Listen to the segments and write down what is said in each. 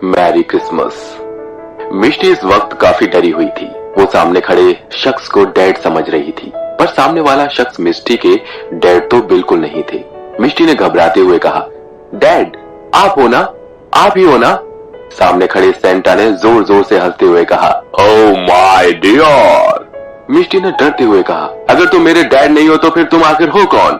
Merry Christmas. मिष्टी इस वक्त काफी डरी हुई थी। वो सामने खड़े शख्स को डैड समझ रही थी, पर सामने वाला शख्स मिष्टी के डैड तो बिल्कुल नहीं थे। मिष्टी ने घबराते हुए कहा, डैड आप हो ना, आप ही हो ना? सामने खड़े सेंटा ने जोर जोर से हंसते हुए कहा, ओह माय डियर। मिष्टी ने डरते हुए कहा, अगर तुम मेरे डैड नहीं हो तो फिर तुम आखिर हो कौन?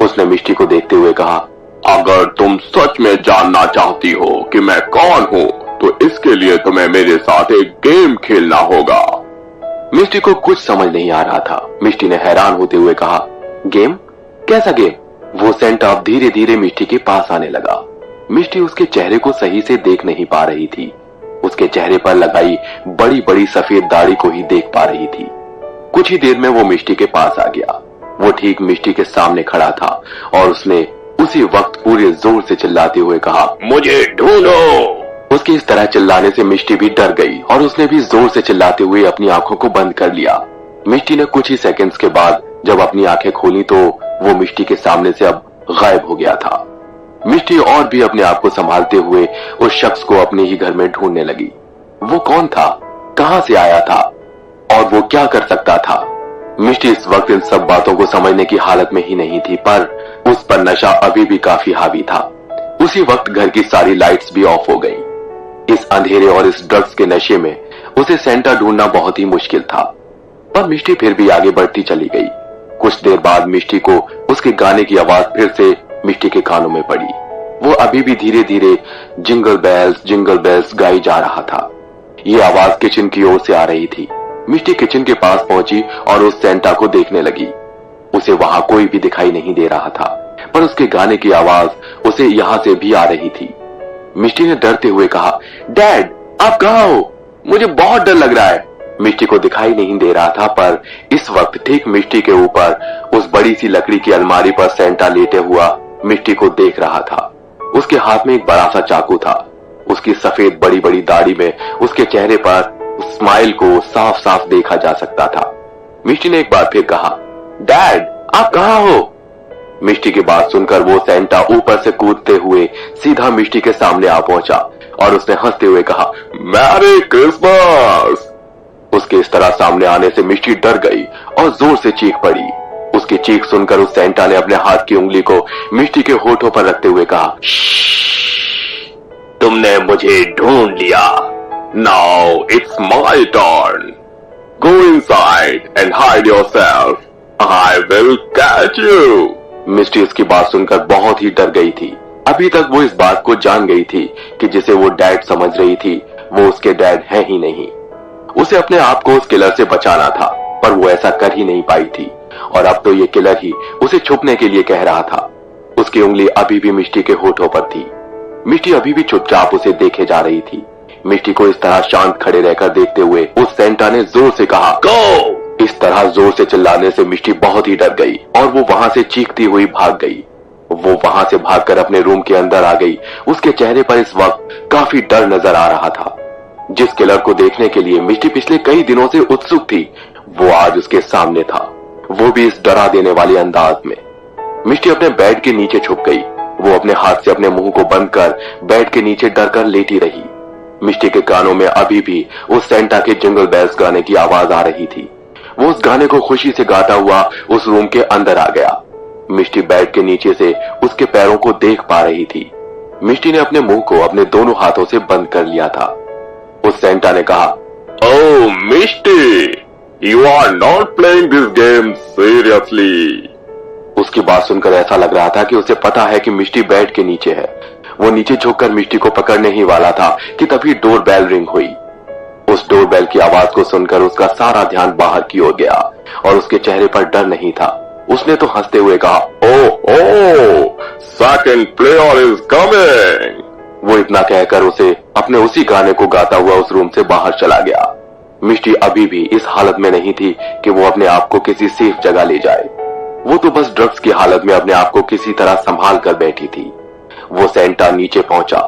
उसने मिष्टी को देखते हुए कहा, अगर तुम सच में जानना चाहती हो कि मैं कौन हूँ तो इसके लिए तुम्हें मेरे साथ एक गेम खेलना होगा। मिष्टी को कुछ समझ नहीं आ रहा था। मिष्टी ने हैरान होते हुए कहा, गेम? कैसा गेम? वो सेंटा अब धीरे धीरे मिष्टी के पास आने लगा। मिष्टी उसके चेहरे को सही से देख नहीं पा रही थी। उसके चेहरे पर लगाई बड़ी बड़ी सफेद दाढ़ी को ही देख पा रही थी। कुछ ही देर में वो मिष्टी के पास आ गया। वो ठीक मिष्टी के सामने खड़ा था और उसने उसी वक्त पूरे जोर से चिल्लाते हुए कहा, मुझे ढूंढो। उसके इस तरह चिल्लाने से मिष्टी भी डर गई और उसने भी जोर से चिल्लाते हुए अपनी आंखों को बंद कर लिया। मिष्टी ने कुछ ही सेकंड्स के बाद जब अपनी आंखें खोली तो वो मिष्टी के सामने से अब गायब हो गया था। मिष्टी और भी अपने आप को संभालते हुए उस शख्स को अपने ही घर में ढूंढने लगी। वो कौन था, कहां से आया था और वो क्या कर सकता था? मिष्टी इस वक्त इन सब बातों को समझने की हालत में ही नहीं थी, पर उस पर नशा अभी भी काफी हावी था। उसी वक्त घर की सारी लाइट्स भी ऑफ हो गईं। इस अंधेरे और इस ड्रग्स के नशे में उसे सेंटा ढूंढना बहुत ही मुश्किल था, पर मिष्टी फिर भी आगे बढ़ती चली गई। कुछ देर बाद मिष्टी को उसके गाने की आवाज फिर से मिष्टी के कानों में पड़ी। वो अभी भी धीरे धीरे जिंगल बेल्स गाई जा रहा था। ये आवाज किचन की ओर से आ रही थी। मिष्टी किचन के पास पहुंची और उस सेंटा को देखने लगी। उसे वहां कोई भी दिखाई नहीं दे रहा था, पर उसके गाने की आवाज उसे यहां से भी आ रही थी। मिष्टी ने डरते हुए कहा, डैड आप कहां हो? मुझे बहुत डर लग रहा है। मिष्टी को दिखाई नहीं दे रहा था, पर इस वक्त ठीक मिष्टी के ऊपर उस बड़ी सी लकड़ी की अलमारी पर सेंटा लेटे हुआ मिष्टी को देख रहा था। उसके हाथ में एक बड़ा सा चाकू था। उसकी सफेद बड़ी बड़ी दाढ़ी में उसके चेहरे पर उस स्माइल को साफ साफ देखा जा सकता था। मिष्टी ने एक बार फिर कहा, डैड आप कहां हो? मिष्टी की बात सुनकर वो सेंटा ऊपर से कूदते हुए सीधा मिष्टी के सामने आ पहुंचा और उसने हंसते हुए कहा, मैरी क्रिसमस। उसके इस तरह सामने आने से मिष्टी डर गई और जोर से चीख पड़ी। उसकी चीख सुनकर उस सेंटा ने अपने हाथ की उंगली को मिष्टी के होठों पर रखते हुए कहा, तुमने मुझे ढूंढ लिया। Now it's my turn. Go inside and hide yourself. I will catch you. Mishti इसकी बात सुनकर बहुत ही डर गई थी। अभी तक वो इस बात को जान गई थी कि जिसे वो डैड समझ रही थी वो उसके डैड है ही नहीं। उसे अपने आप को उस किलर से बचाना था, पर वो ऐसा कर ही नहीं पाई थी और अब तो ये किलर ही उसे छुपने के लिए कह रहा था। उसकी उंगली अभी भी मिष्टी के होठों पर थी। मिष्टी अभी भी चुपचाप उसे देखे जा रही थी। मिष्टी को इस तरह शांत खड़े रहकर देखते हुए उस सेंटा ने जोर से कहा, गो। इस तरह जोर से चिल्लाने से मिष्टी बहुत ही डर गई और वो वहां से चीखती हुई भाग गई। वो वहां से भागकर अपने रूम के अंदर आ गई। उसके चेहरे पर इस वक्त काफी डर नजर आ रहा था। जिस किलर को देखने के लिए मिष्टी पिछले कई दिनों से उत्सुक थी, वो आज उसके सामने था, वो भी इस डरा देने वाले अंदाज में। मिष्टी अपने बेड के नीचे छुप गई। वो अपने हाथ से अपने मुंह को बंद कर बेड के नीचे डरकर लेटी रही। मिष्टी के कानों में अभी भी उस सेंटा के जिंगल बेल्स गाने की आवाज आ रही थी। वो उस गाने को खुशी से गाता हुआ उस रूम के अंदर आ गया। मिष्टी बेड के नीचे से उसके पैरों को देख पा रही थी। मिष्टी ने अपने मुंह को अपने दोनों हाथों से बंद कर लिया था। उस सेंटा ने कहा, oh Mishti, you are not playing this game seriously. उसकी बात सुनकर ऐसा लग रहा था कि उसे पता है कि मिष्टी बेड के नीचे है। वो नीचे झुककर मिष्टी को पकड़ने ही वाला था कि तभी डोर बेल रिंग हुई। उस डोर बेल की आवाज को सुनकर उसका सारा ध्यान बाहर की ओर गया और उसके चेहरे पर डर नहीं था। उसने तो हंसते हुए कहा, ओह सेकंड प्लेयर इज कमिंग। वो इतना कहकर उसे अपने उसी गाने को गाता हुआ उस रूम से बाहर चला गया। मिष्टी अभी भी इस हालत में नहीं थी कि वो अपने आप को किसी सेफ जगह ले जाए। वो तो बस ड्रग्स की हालत में अपने आप को किसी तरह संभाल कर बैठी थी। वो सेंटा नीचे पहुंचा।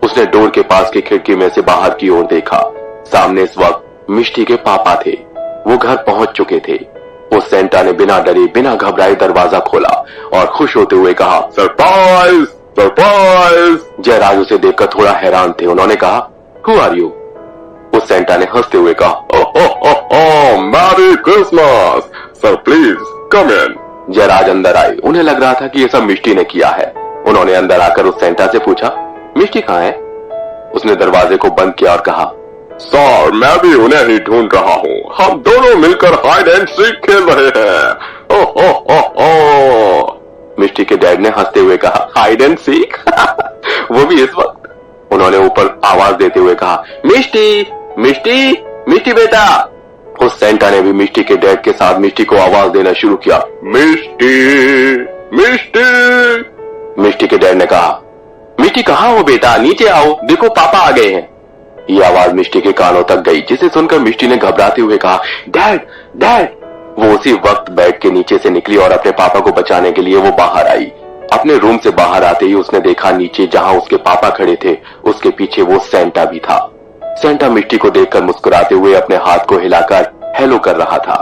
उसने डोर के पास की खिड़की में से बाहर की ओर देखा। सामने इस वक्त मिष्टी के पापा थे। वो घर पहुंच चुके थे। उस सेंटा ने बिना डरे बिना घबराए दरवाजा खोला और खुश होते हुए कहा, सरप्राइज सरप्राइज। जयराज उसे देखकर थोड़ा हैरान थे। उन्होंने कहा, हु आर यू? उस सेंटा ने हंसते हुए कहा, oh merry Christmas sir, please come in. Jayraj अंदर आए। उन्हें लग रहा था कि यह सब मिष्टी ने किया है। उन्होंने अंदर आकर उस सेंटा से पूछा, मिष्टी कहाँ है? उसने दरवाजे को बंद किया और कहा, सर मैं भी उन्हें ही ढूंढ रहा हूँ, हम दोनों मिलकर हाइड एंड सीक खेल रहे हैं। ओह मिष्टी के डैड ने हंसते हुए कहा, हाइड एंड सीक? वो भी इस वक्त? उन्होंने ऊपर आवाज देते हुए कहा, मिष्टी मिष्टी मिष्टी बेटा। उस सेंटा ने भी मिष्टी के डैड के साथ मिष्टी को आवाज देना शुरू किया, मिष्टी मिष्टी। मिष्टी के डैड ने कहा, मिष्टी कहाँ हो बेटा, नीचे आओ, देखो पापा आ गए हैं। ये आवाज मिष्टी के कानों तक गई, जिसे सुनकर मिष्टी ने घबराते हुए कहा, डैड डैड। वो उसी वक्त बेड के नीचे से निकली और अपने पापा को बचाने के लिए वो बाहर आई। अपने रूम से बाहर आते ही उसने देखा नीचे जहां उसके पापा खड़े थे, उसके पीछे वो सेंटा भी था। सेंटा मिष्टी को देखकर मुस्कुराते हुए अपने हाथ को हिलाकर हेलो कर रहा था।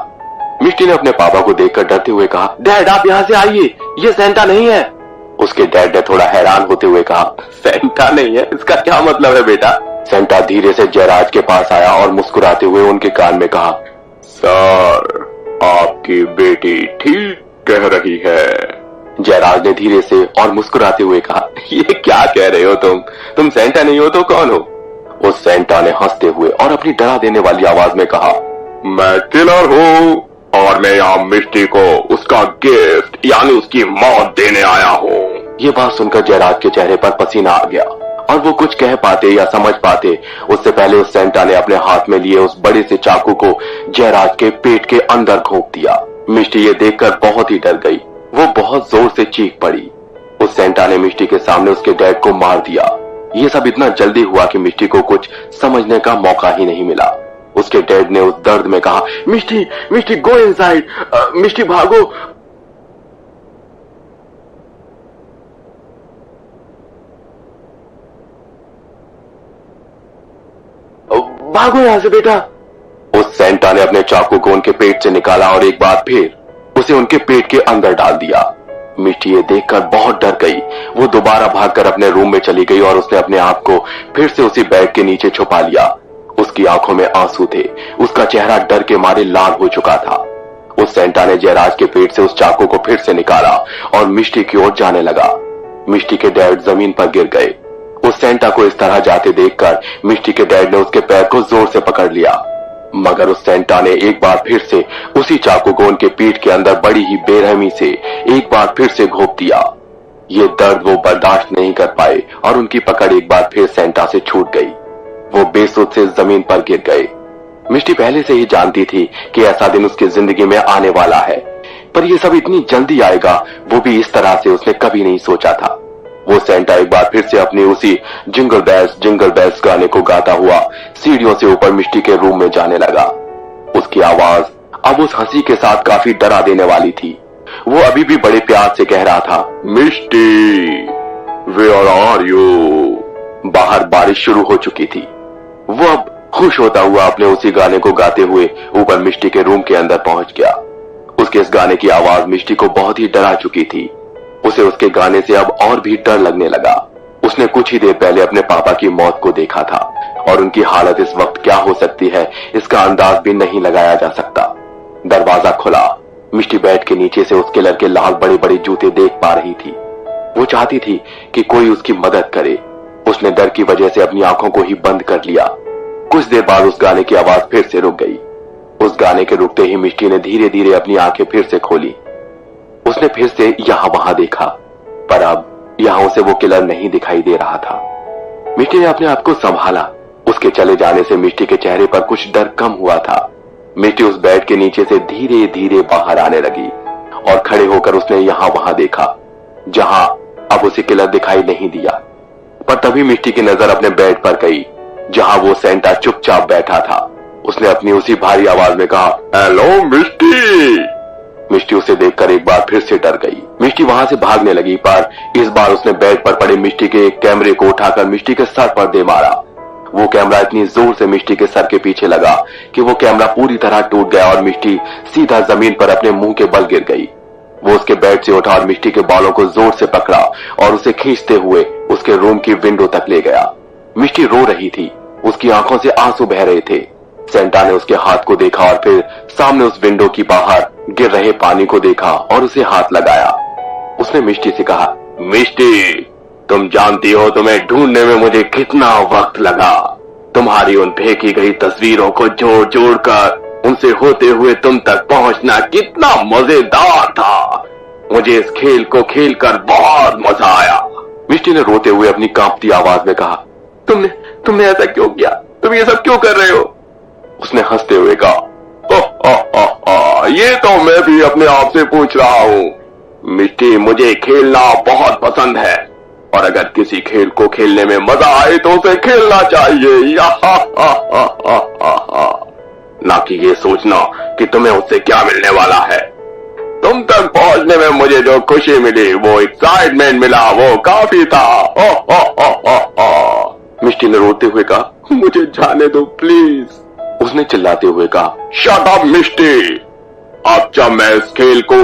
मिष्टी ने अपने पापा को देखकर डरते हुए कहा, डैड आप यहाँ से आइए, ये सेंटा नहीं है। उसके डैड ने थोड़ा हैरान होते हुए कहा, सेंटा नहीं है, इसका क्या मतलब है बेटा? सेंटा धीरे से जयराज के पास आया और मुस्कुराते हुए उनके कान में कहा, सर आपकी बेटी ठीक कह रही है। जयराज ने धीरे से और मुस्कुराते हुए कहा, ये क्या कह रहे हो तुम सेंटा नहीं हो तो कौन हो? उस सेंटा ने हंसते हुए और अपनी डरा देने वाली आवाज में कहा, मैं किलर हूँ और मैं यहाँ मिष्टी को उसका गिफ्ट यानी उसकी मौत देने आया हूँ। ये बात सुनकर जयराज के चेहरे पर पसीना आ गया और वो कुछ कह पाते या समझ पाते उससे पहले उस सेंटा ने अपने हाथ में लिए उस बड़े से चाकू को जयराज के पेट के अंदर घोंप दिया। मिष्टी ये देखकर बहुत ही डर गई। वो बहुत जोर से चीख पड़ी। उस सेंटा ने मिष्टी के सामने उसके डैड को मार दिया। ये सब इतना जल्दी हुआ कि मिष्टी को कुछ समझने का मौका ही नहीं मिला। उसके डैड ने उस दर्द में कहा, मिष्टी मिष्टी गो इनसाइड, मिष्टी भागो। भागो यहां से बेटा। उस सेंटा ने अपने चाकू को उनके पेट से निकाला और एक बार फिर उसे उनके पेट के अंदर डाल दिया। मिष्टी ये देखकर बहुत डर गई। वो दोबारा भागकर अपने रूम में चली गई और उसने अपने आप को फिर से उसी बेड के नीचे छुपा लिया। उसकी आंखों में आंसू थे। उसका चेहरा डर के मारे लाल हो चुका था। उस सेंटा ने जयराज के पेट से उस चाकू को फिर से निकाला और मिष्टी की ओर जाने लगा। मिष्टी के डैड जमीन पर गिर गए। उस सेंटा को इस तरह जाते देखकर मिष्टी के डैड ने उसके पैर को जोर से पकड़ लिया, मगर उस सेंटा ने एक बार फिर से उसी चाकू को उनके पीठ के अंदर बड़ी ही बेरहमी से एक बार फिर से घोंप दिया। ये दर्द वो बर्दाश्त नहीं कर पाए और उनकी पकड़ एक बार फिर सेंटा से छूट गई। वो बेसुध से जमीन पर गिर गए। मिष्टी पहले से ही जानती थी कि ऐसा दिन उसकी जिंदगी में आने वाला है, पर यह सब इतनी जल्दी आएगा वो भी इस तरह से उसने कभी नहीं सोचा था। वो सेंटा एक बार फिर से अपनी उसी जिंगल बेल्स गाने को गाता हुआ सीढ़ियों से ऊपर मिष्टी के रूम में जाने लगा। उसकी आवाज अब उस हंसी के साथ काफी डरा देने वाली थी। वो अभी भी बड़े प्यार से कह रहा था, मिष्टी वेयर आर यू। बाहर बारिश शुरू हो चुकी थी। वो अब खुश होता हुआ अपने उसी गाने को गाते हुए ऊपर मिष्टी के रूम के अंदर पहुंच गया। उसके इस गाने की आवाज मिष्टी को बहुत ही डरा चुकी थी। उसे उसके गाने से अब और भी डर लगने लगा। उसने कुछ ही देर पहले अपने पापा की मौत को देखा था और उनकी हालत इस वक्त क्या हो सकती है इसका अंदाज भी नहीं लगाया जा सकता। दरवाजा खुला। मिष्टी बेड के नीचे से उस किलर के लाल बड़े बड़े जूते देख पा रही थी। वो चाहती थी कि कोई उसकी मदद करे। उसने डर की वजह से अपनी आंखों को ही बंद कर लिया। कुछ देर बाद उस गाने की आवाज फिर से रुक गई। उस गाने के रुकते ही मिष्टी ने धीरे धीरे अपनी आंखें फिर से खोली। उसने फिर से यहां वहां देखा, पर अब यहां उसे वो किलर नहीं दिखाई दे रहा था। मिष्टी ने अपने आप को संभाला। उसके चले जाने से मिष्टी के चेहरे पर कुछ डर कम हुआ था। मिष्टी उस बेड के नीचे से धीरे धीरे बाहर आने लगी और खड़े होकर उसने यहां वहां देखा, जहां अब उसे किलर दिखाई नहीं दिया। पर तभी मिष्टी की नजर अपने बेड पर गई, जहां वो सेंटा चुपचाप बैठा था। उसने अपनी उसी भारी आवाज में कहा, हेलो मिष्टी। मिष्टी उसे देखकर एक बार फिर से डर गई। मिष्टी वहां से भागने लगी, पर इस बार उसने बेड पर पड़े मिष्टी के एक कैमरे को उठाकर मिष्टी के सर पर दे मारा। वो कैमरा इतनी जोर से मिष्टी के सर के पीछे लगा कि वो कैमरा पूरी तरह टूट गया और मिष्टी सीधा जमीन पर अपने मुंह के बल गिर गई। वो उसके बेड से उठा और मिष्टी के बालों को जोर से पकड़ा और उसे खींचते हुए उसके रूम की विंडो तक ले गया। मिष्टी रो रही थी। उसकी आंखों से आंसू बह रहे थे। सेंटा ने उसके हाथ को देखा और फिर सामने उस विंडो की बाहर गिर रहे पानी को देखा और उसे हाथ लगाया। उसने मिष्टी से कहा, मिष्टी, तुम जानती हो तुम्हें ढूंढने में मुझे कितना वक्त लगा। तुम्हारी उन फेंकी गई तस्वीरों को जोड़ जोड़ कर उनसे होते हुए तुम तक पहुंचना कितना मजेदार था। मुझे इस खेल को खेलकर बहुत मजा आया। मिष्टी ने रोते हुए अपनी कांपती आवाज में कहा, तुमने ऐसा क्यों किया? तुम ये सब क्यों कर रहे हो? उसने हंसते हुए कहा, ये तो मैं भी अपने आप से पूछ रहा हूँ। मिष्टी, मुझे खेलना बहुत पसंद है और अगर किसी खेल को खेलने में मजा आए तो उसे खेलना चाहिए, ना कि ये सोचना कि तुम्हें उससे क्या मिलने वाला है। तुम तक पहुंचने में मुझे जो खुशी मिली, वो एक्साइटमेंट मिला, वो काफी था। मिष्टी ने रोते हुए कहा, मुझे जाने दो प्लीज। उसने चिल्लाते हुए कहा, शट अप मिष्टी, अब जब मैं इस खेल को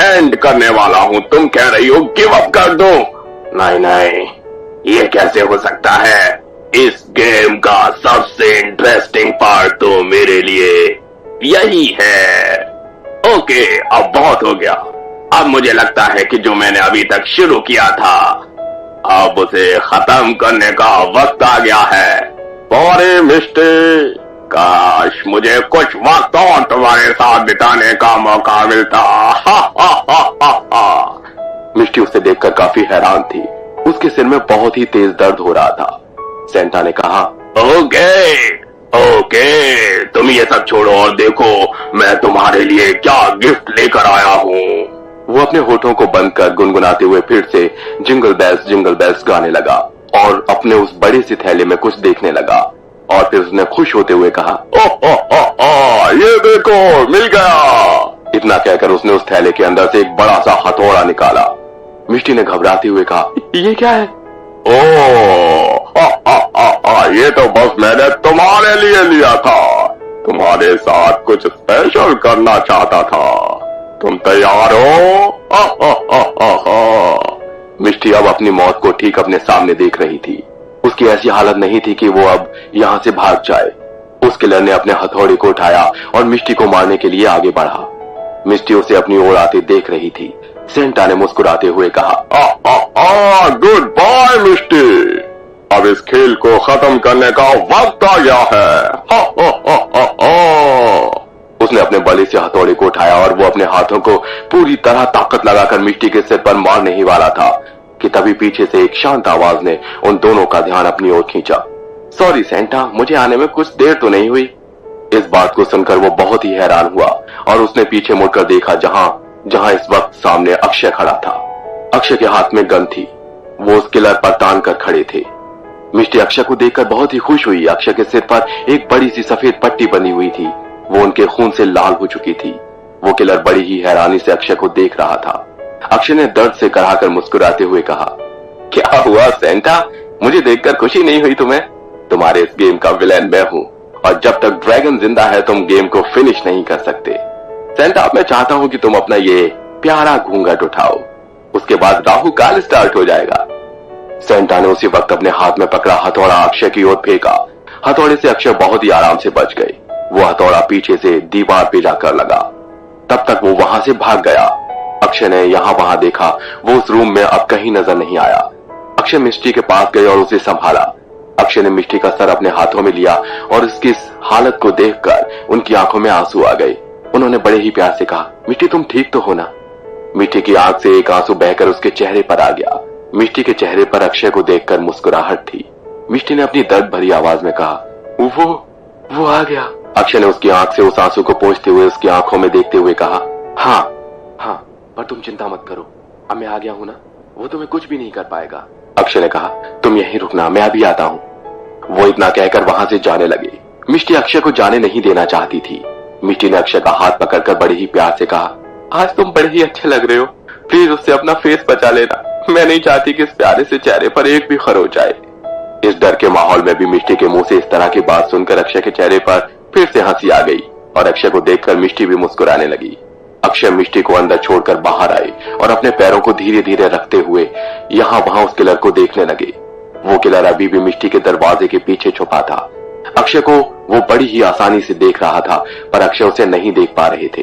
एंड करने वाला हूँ तुम कह रही हो गिव अप कर दो? नहीं, ये कैसे हो सकता है? इस गेम का सबसे इंटरेस्टिंग पार्ट तो मेरे लिए यही है। ओके, अब बहुत हो गया। अब मुझे लगता है कि जो मैंने अभी तक शुरू किया था, अब उसे खत्म करने का वक्त आ गया है। सॉरी मिस्टी, काश मुझे कुछ वक्त और तुम्हारे साथ बिताने का मौका मिलता। मिस्टी उसे देखकर काफी हैरान थी। उसके सिर में बहुत ही तेज दर्द हो रहा था। सेंटा ने कहा, ओके, तुम ये सब छोड़ो और देखो मैं तुम्हारे लिए क्या गिफ्ट लेकर आया हूँ। वो अपने होठों को बंद कर गुनगुनाते हुए फिर से जिंगल बेल्स गाने लगा और अपने उस बड़े सी थैले में कुछ देखने लगा और फिर उसने खुश होते हुए कहा, ये देखो मिल गया। इतना कहकर उसने उस थैले के अंदर से एक बड़ा सा हथौड़ा निकाला। मिष्टी ने घबराते हुए कहा, ये क्या है? ये तो बस मैंने तुम्हारे लिए लिया था। तुम्हारे साथ कुछ स्पेशल करना चाहता था। तुम तैयार हो? मिष्टी अब अपनी मौत को ठीक अपने सामने देख रही थी। उसकी ऐसी हालत नहीं थी कि वो अब यहाँ से भाग जाए। उस किलर ने अपने हथौड़े को उठाया और मिष्टी को मारने के लिए आगे बढ़ा। मिष्टी उसे अपनी ओर आते देख रही थी। सेंटा ने मुस्कुराते हुए कहा, गुड बाय मिष्टी, अब इस खेल को खत्म करने का वक्त आ गया है। उसने अपने बड़े से हथौड़े को उठाया और वो अपने हाथों को पूरी तरह ताकत लगाकर मिष्टी के सिर पर मारने ही वाला था कि तभी पीछे से एक शांत आवाज ने उन दोनों का ध्यान अपनी ओर खींचा। सॉरी सेंटा, मुझे आने में कुछ देर तो नहीं हुई। इस बात को सुनकर वो बहुत ही हैरान हुआ और उसने पीछे मुड़कर देखा जहां इस वक्त सामने अक्षय खड़ा था। अक्षय के हाथ में गन थी। वो उस किलर पर तान कर खड़े थे। मिष्टी अक्षय को देखकर बहुत ही खुश हुई। अक्षय के सिर पर एक बड़ी सी सफेद पट्टी बंधी हुई थी। वो उनके खून से लाल हो चुकी थी। वो किलर बड़ी ही हैरानी से अक्षय को देख रहा था। अक्षय ने दर्द से कराहकर मुस्कुराते हुए कहा, क्या हुआ सेंटा, मुझे देखकर खुशी नहीं हुई तुम्हें? तुम्हारे इस गेम का विलेन मैं हूँ और जब तक ड्रैगन जिंदा है तुम गेम को फिनिश नहीं कर सकते। सेंटा, मैं चाहता हूँ कि तुम अपना ये प्यारा घूंघट उठाओ, उसके बाद राहु काल स्टार्ट हो जाएगा। सेंटा ने उसी वक्त अपने हाथ में पकड़ा हथौड़ा अक्षय की ओर फेंका। हथौड़े से अक्षय बहुत ही आराम से बच गए। वो हथौड़ा पीछे से दीवार पे जाकर लगा। तब तक वो वहां से भाग गया। अक्षय ने यहाँ वहां देखा, वो उस रूम में अब कहीं नजर नहीं आया। अक्षय मिष्टी के पास गए और उसे संभाला। अक्षय ने मिष्टी का सर अपने हाथों में लिया और उसकी इस हालत को देखकर उनकी आंखों में आंसू आ गए। उन्होंने बड़े ही प्यार से कहा, मिष्टी तुम ठीक तो हो ना? मिष्टी की आंख से एक आंसू बहकर उसके चेहरे पर आ गया। मिष्टी के चेहरे पर अक्षय को देखकर मुस्कुराहट थी। मिष्टी ने अपनी दर्द भरी आवाज में कहा, वो आ गया। अक्षय ने उसकी आंख से उस आंसू को पोंछते हुए उसकी आंखों में देखते हुए कहा, हाँ, पर तुम चिंता मत करो, अब मैं आ गया हूं ना, वो तुम्हें कुछ भी नहीं कर पाएगा। अक्षय ने कहा, तुम यहीं रुकना, मैं अभी आता हूं। वो इतना कहकर वहां से जाने लगे। मिष्टी अक्षय को जाने नहीं देना चाहती थी। मिष्टी ने अक्षय का हाथ पकड़कर बड़े ही प्यार से कहा, आज तुम बड़े ही अच्छे लग रहे हो, प्लीज उससे अपना फेस बचा लेना। मैं नहीं चाहती कि इस प्यारे से चेहरे पर एक भी खरोच आए। इस डर के माहौल में भी मिष्टी के मुंह से इस तरह की बात सुनकर अक्षय के चेहरे पर फिर से हंसी आ गई और अक्षय को देखकर मिष्टी भी मुस्कुराने लगी। अक्षय मिष्टी को अंदर छोड़कर बाहर आए और अपने पैरों को धीरे धीरे रखते हुए यहाँ वहां उस किलर को देखने लगे। वो किलर अभी भी मिष्टी के दरवाजे के पीछे छुपा था। अक्षय को वो बड़ी ही आसानी से देख रहा था, पर अक्षय उसे नहीं देख पा रहे थे।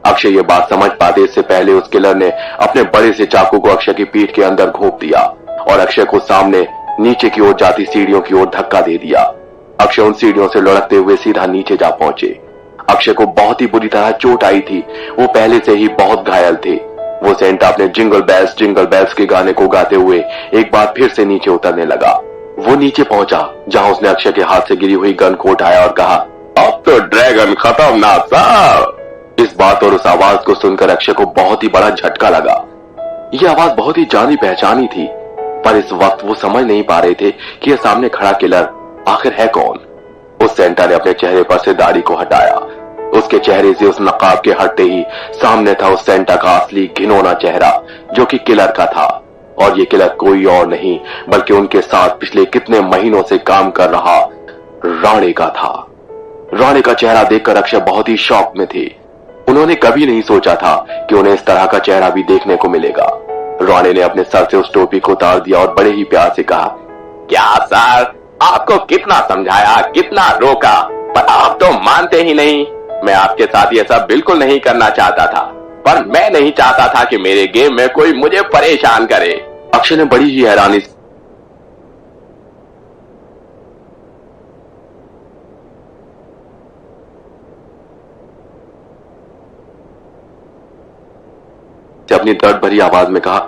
अक्षय ये बात समझ पाते इससे पहले उस किलर ने अपने बड़े से चाकू को अक्षय की पीठ के अंदर घोंप दिया और अक्षय को सामने नीचे की ओर जाती सीढ़ियों की ओर धक्का दे दिया। अक्षय उन सीढ़ियों से लुढ़कते हुए सीधा नीचे जा पहुंचे। अक्षय को बहुत ही बुरी तरह चोट आई थी, वो पहले से ही बहुत घायल थे। वो सेंटा अपने जिंगल बेल्स के गाने को गाते हुए एक बार फिर से नीचे उतरने लगा। वो नीचे पहुंचा जहां उसने अक्षय के हाथ से गिरी हुई गन को उठाया और कहा, अब तो ड्रैगन खत्म ना साहब। इस बात और उस आवाज को सुनकर अक्षय को बहुत ही बड़ा झटका लगा। यह आवाज बहुत ही जानी पहचानी थी, पर इस वक्त वो समझ नहीं पा रहे थे कि यह सामने खड़ा किलर आखिर है कौन। उस सेंटा ने अपने चेहरे पर से दाढ़ी को हटाया। उसके चेहरे से उस नकाब के हटते ही सामने था उस सेंटा का असली घिनौना चेहरा, जो कि किलर का था। और ये किलर कोई और नहीं बल्कि उनके साथ पिछले कितने महीनों से काम कर रहा राणे का था। राणे का चेहरा देखकर अक्षय बहुत ही शॉक में थे। उन्होंने कभी नहीं सोचा था कि उन्हें इस तरह का चेहरा भी देखने को मिलेगा। राणे ने अपने सर से उस टोपी को उतार दिया और बड़े ही प्यार से कहा, क्या सर, आपको कितना समझाया, कितना रोका, पर आप तो मानते ही नहीं। मैं आपके साथ ये सब बिल्कुल नहीं करना चाहता था, पर मैं नहीं चाहता था कि मेरे गेम में कोई मुझे परेशान करे। अक्षय ने बड़ी ही हैरानी से अपनी दर्द भरी आवाज में कहा,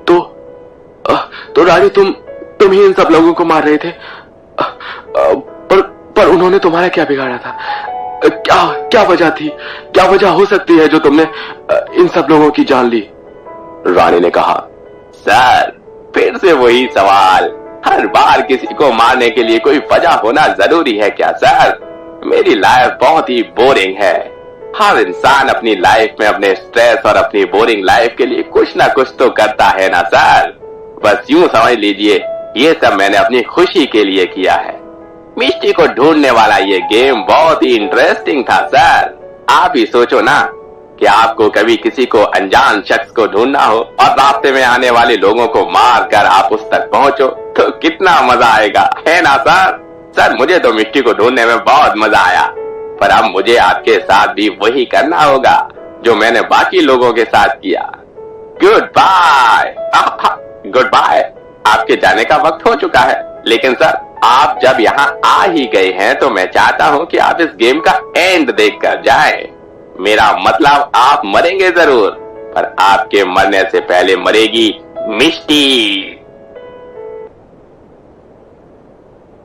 तो राणी तुम ही इन सब लोगों को मार रहे थे, पर उन्होंने तुम्हारा क्या बिगाड़ा था? क्या वजह थी, क्या वजह हो सकती है जो तुमने इन सब लोगों की जान ली? राणी ने कहा, सर फिर से वही सवाल, हर बार किसी को मारने के लिए कोई वजह होना जरूरी है क्या सर? मेरी लाइफ बहुत ही बोरिंग है। हर इंसान अपनी लाइफ में अपने स्ट्रेस और अपनी बोरिंग लाइफ के लिए कुछ ना कुछ तो करता है ना सर। बस यूं समझ लीजिए ये सब मैंने अपनी खुशी के लिए किया है। मिष्टी को ढूंढने वाला ये गेम बहुत ही इंटरेस्टिंग था सर। आप ही सोचो ना कि आपको कभी किसी को अनजान शख्स को ढूंढना हो और रास्ते में आने वाले लोगों को मार कर आप उस तक पहुंचो तो कितना मजा आएगा, है ना सर? सर मुझे तो मिष्टी को ढूंढने में बहुत मजा आया, पर अब मुझे आपके साथ भी वही करना होगा जो मैंने बाकी लोगों के साथ किया। Good bye. गुड बाय, आपके जाने का वक्त हो चुका है, लेकिन सर आप जब यहाँ आ ही गए हैं तो मैं चाहता हूँ कि आप इस गेम का एंड देखकर जाएं। मेरा मतलब आप मरेंगे जरूर, पर आपके मरने से पहले मरेगी मिष्टी।